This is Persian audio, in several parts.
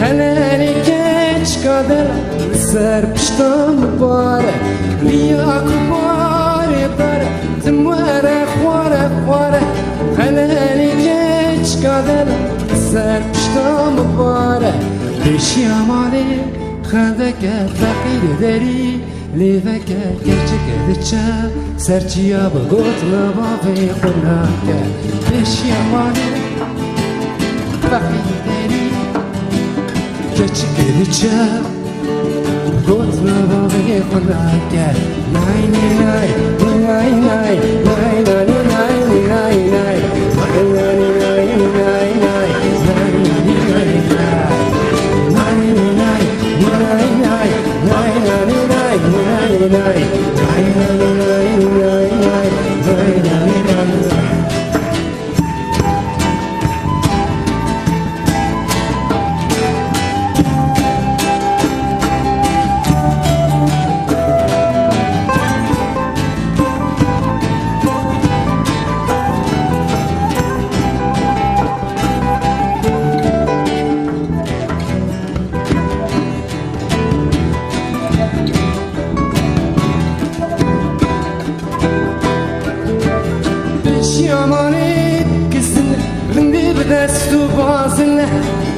هلالي كيش قادر سر بشتم باره ليا كبار باره تمواره خواره خواره هلالي كيش قادر سر بشتم باره بشي عمالي خندك فقير داري ليفك كرچك دچا سرچيا بغوت لبابي خناك بشي عمالي فقير داري كرچك دچا بغوت لبابي خناك ناي ناي ناي ناي ناي ناي ناي ناي ناي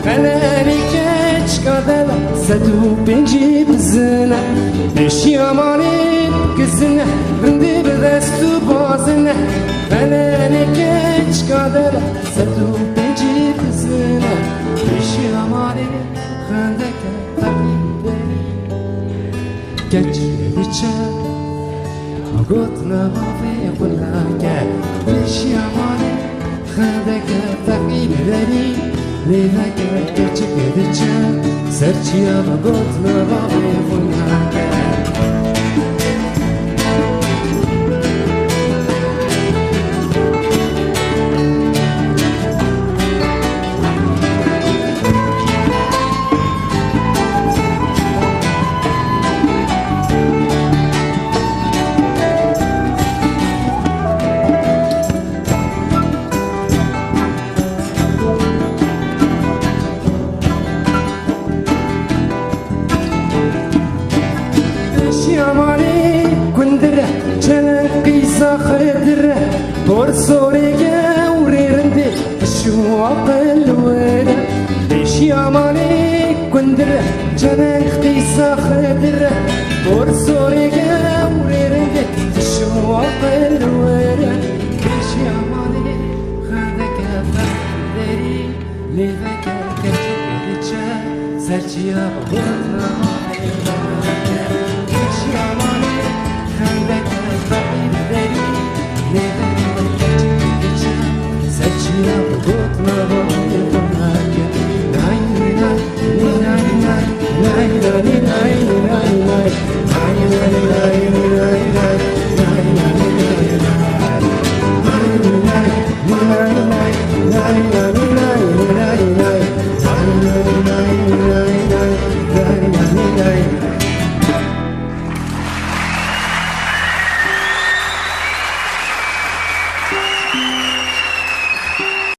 هلالي كيش قادر سدو بنجي بزنا بشي عمالي بكزنا بندي بدستو بازنا هلالي كيش قادر سدو بنجي بزنا بشي عمالي خندك تقيدني كيش بيتشا قلتنا ما في قلاك بشي عمالي خندك تقيدني لذاك كرچك دچا سرچيا بغوت لبابي خناك خدر بورسوري جوري رندي الشواق الورد ليش يا مالي كندر جنان خيسا خدر بورسوري جوري رندي الشواق الورد ليش يا مالي خدك فخدري لذاك كرتشا سرچيا بغوت ليش يا مالي خدك